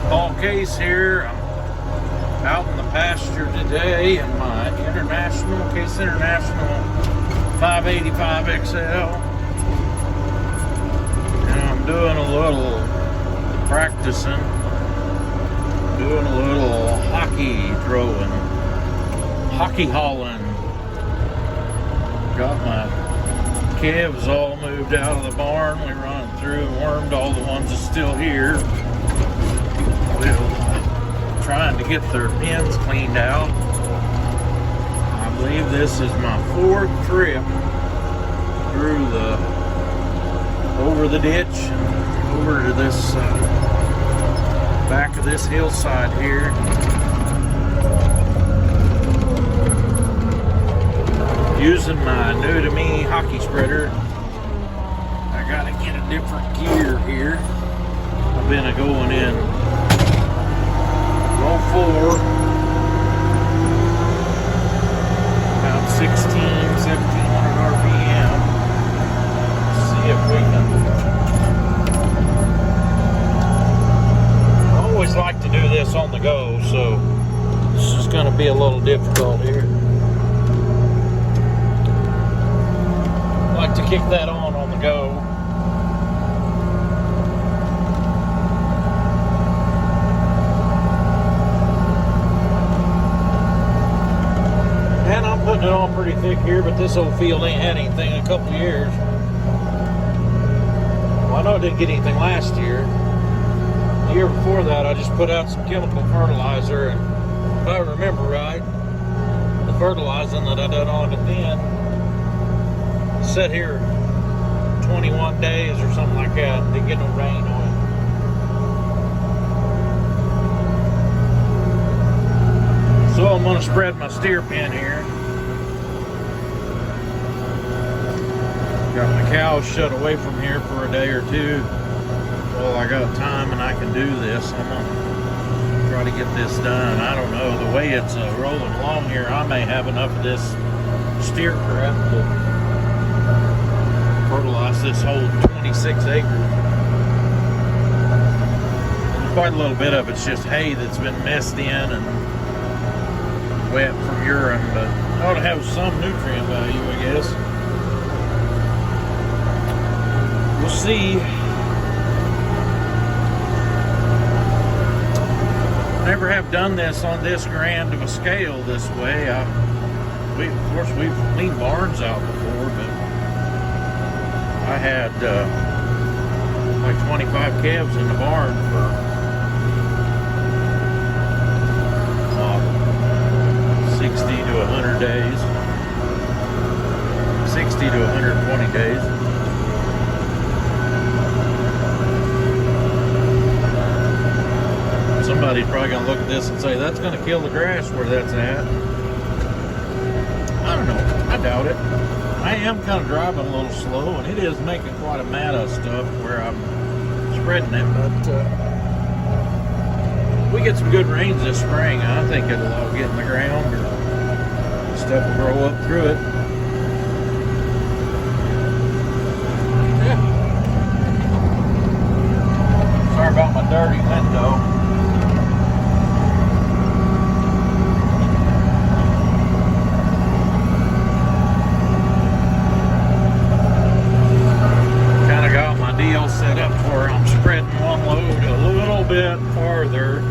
Paul Case here. I'm out in the pasture today in my Case International 585 XL. And I'm doing a little practicing, doing a little hockey throwing, hockey hauling. Got my calves all moved out of the barn. We run through and wormed all the ones that's still here. Trying to get their pens cleaned out. I believe this is my 4th trip through over the ditch and over to this back of this hillside here. Using my new to me hockey spreader. I gotta get a different gear here. I've been going in roll 4, about 1700 RPM. Let's see if we can. I always like to do this on the go, so this is going to be a little difficult here. I like to kick that on the go. Putting it on pretty thick here, but this old field ain't had anything in a couple of years. Well, I know I didn't get anything last year. The year before that, I just put out some chemical fertilizer, and if I remember right, the fertilizing that I done on it then sat here 21 days or something like that. Didn't get no rain on it. So I'm going to spread my steer pen here. Got my cows shut away from here for a day or two. Well, I got time and I can do this. I'm gonna try to get this done. I don't know, the way it's rolling along here, I may have enough of this steer crap to fertilize this whole 26 acres. And quite a little bit of it's just hay that's been messed in and wet from urine, but it ought to have some nutrient value, I guess. We'll see. Never have done this on this grand of a scale this way. Of course, we've cleaned barns out before, but I had like 25 calves in the barn for 60 to 100 days. 60 to 120 days. Somebody's probably going to look at this and say, that's going to kill the grass where that's at. I don't know. I doubt it. I am kind of driving a little slow, and it is making quite a mat of stuff where I'm spreading it. But we get some good rains this spring. I think it'll all get in the ground, or stuff will grow up through it. Yeah. Sorry about my dirty window. Set up for I'm spreading one load a little bit farther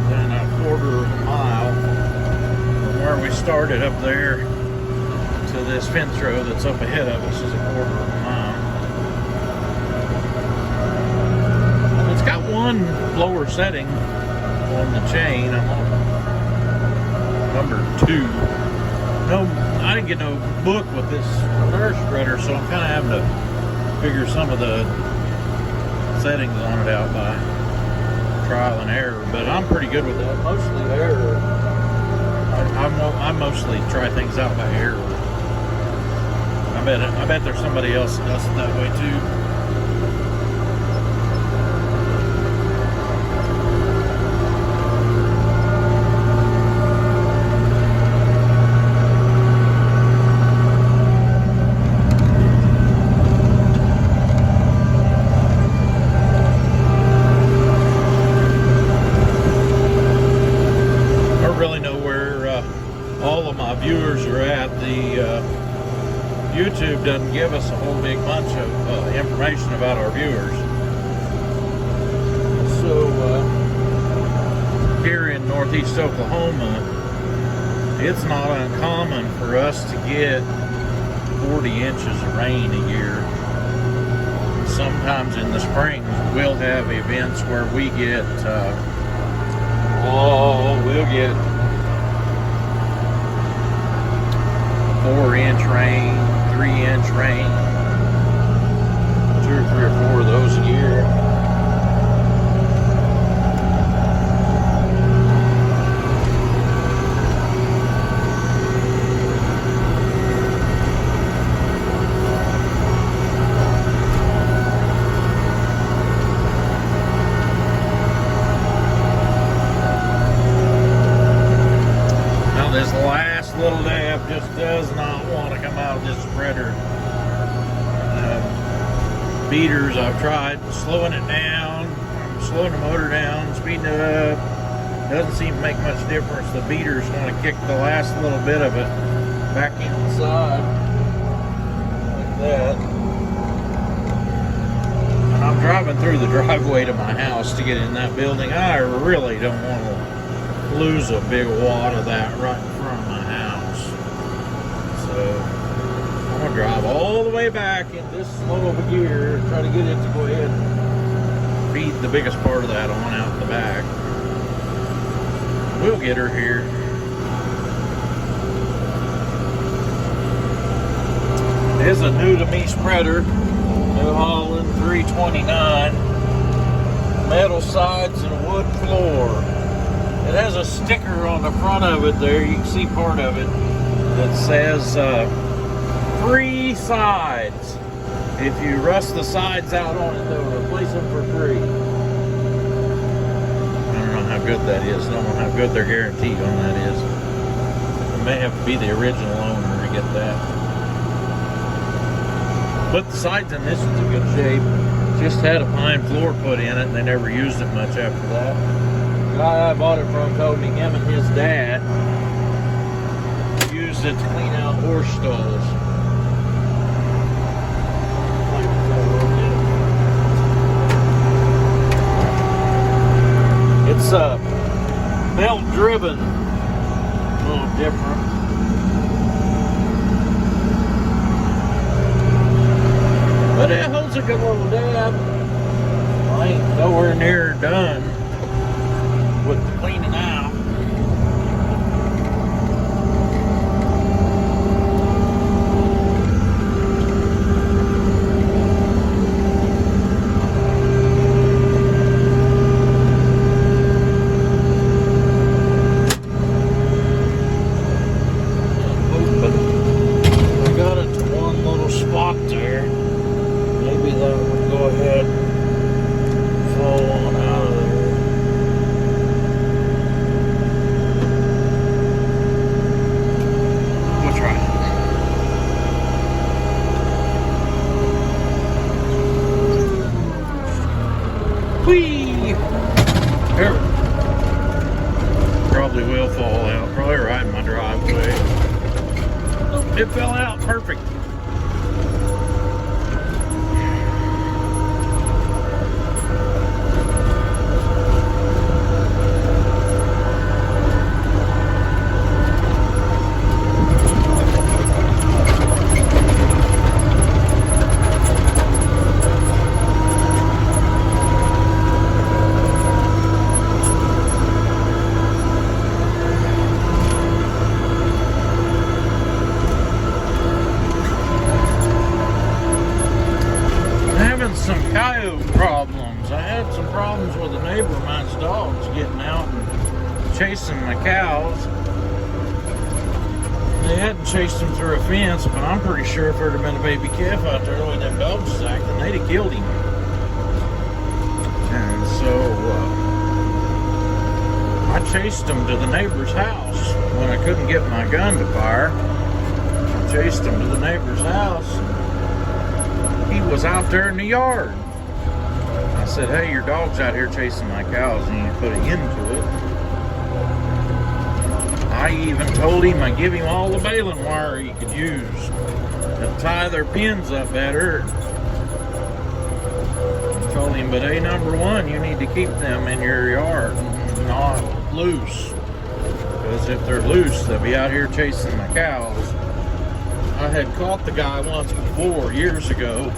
than a quarter of a mile from where we started up there to this fence row that's up ahead of us is a quarter of a mile. It's got one lower setting on the chain. I'm on number 2. No, I didn't get no book with this manure spreader, so I'm kind of having to figure some of the settings on it out by trial and error, but I'm pretty good with that. Mostly error. I mostly try things out by error. I bet there's somebody else that does it that way too. doesn't give us a whole big bunch of information about our viewers. So here in northeast Oklahoma, it's not uncommon for us to get 40 inches of rain a year. Sometimes in the spring, we'll have events where we get, we'll get 4-inch rain, 3-inch rain, 2 or 3 or 4 of those a year. This last little dab just does not want to come out of this spreader. Beaters, I've tried slowing it down, slowing the motor down, speeding it up. Doesn't seem to make much difference. The beaters want to kick the last little bit of it back inside, like that. And I'm driving through the driveway to my house to get in that building. I really don't want to lose a big wad of that right in front of my house. So I'm gonna drive all the way back in this slow of a gear and try to get it to go ahead and feed the biggest part of that on out the back. We'll get her here. It is a new to me spreader, New Holland 329, metal sides and wood floor. It has a sticker on the front of it there, you can see part of it, that says free sides. If you rust the sides out on it, they'll replace them for free. I don't know how good that is. I don't know how good their guarantee on that is. You may have to be the original owner to get that. But the sides in this is in good shape. Just had a pine floor put in it and they never used it much after that. The guy I bought it from told me him and his dad used it to clean out horse stalls. It's belt driven, a little different. But it holds a good little dab. I ain't nowhere near done with the cleaning out. I got it to one little spot there. Maybe that would go ahead and fall on out of there. We'll try it. Whee! There. Probably will fall out. Probably right in my driveway. Oh, it fell out. Perfect. Some coyote problems. I had some problems with a neighbor of mine's dogs getting out and chasing my cows. They hadn't chased him through a fence, but I'm pretty sure if there'd have been a baby calf out there the way them dogs was acting, they'd have killed him. And so I chased him to the neighbor's house when I couldn't get my gun to fire. I chased him to the neighbor's house. He was out there in the yard. I said, hey, your dog's out here chasing my cows and you put an end to it. I even told him I'd give him all the baling wire he could use. They'll tie their pins up better. I told him, but hey, number one, you need to keep them in your yard, not loose. Because if they're loose, they'll be out here chasing the cows. I had caught the guy once before, years ago.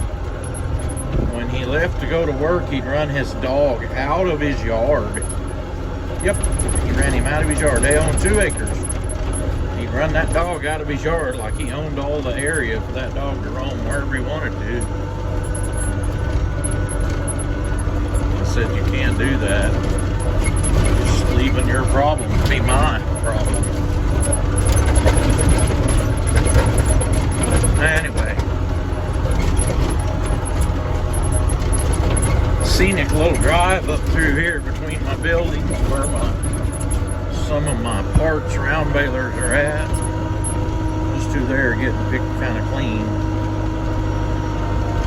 When he left to go to work, he'd run his dog out of his yard. Yep, he ran him out of his yard. They own 2 acres. He'd run that dog out of his yard like he owned all the area for that dog to roam wherever he wanted to. I said, you can't do that. Just leaving your problem to be my problem. Anyway. Scenic little drive up through here between my buildings where some of my parts round balers are at. Just through there getting picked kind of clean.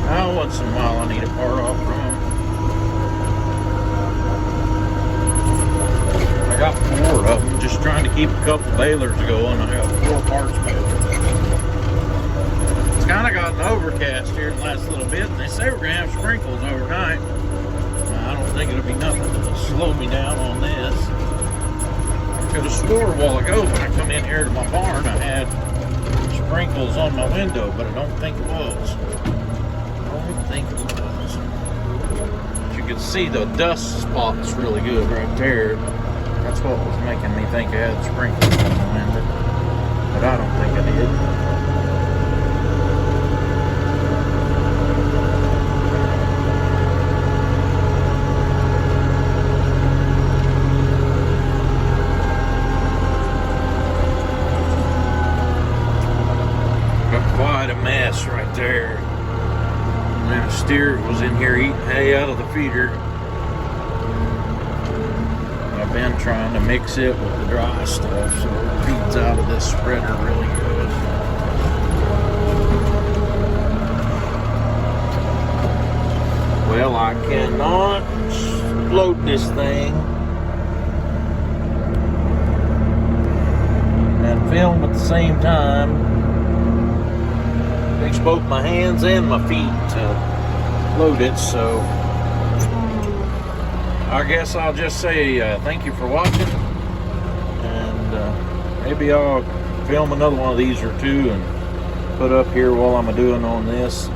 Now once in a while I need a part off from them. I got 4 of them, just trying to keep a couple balers going. I got 4 parts balers. It's kind of gotten overcast here in the last little bit, and they say we're going to have sprinkles overnight. I don't think it'll be nothing to slow me down on this. I could have swore a while ago when I come in here to my barn I had sprinkles on my window, but I don't think it was. But you could see the dust spots really good right there. That's what was making me think I had sprinkles on my window, but I don't think I did. Quite a mess right there. And then a steer was in here eating hay out of the feeder. I've been trying to mix it with the dry stuff so it feeds out of this spreader really good. Well, I cannot load this thing and film at the same time. Takes both my hands and my feet to load it, so I guess I'll just say thank you for watching, and maybe I'll film another one of these or 2 and put up here while I'm doing on this.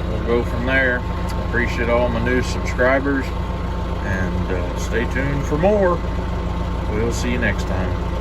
We'll go from there. Appreciate all my new subscribers, and stay tuned for more. We'll see you next time.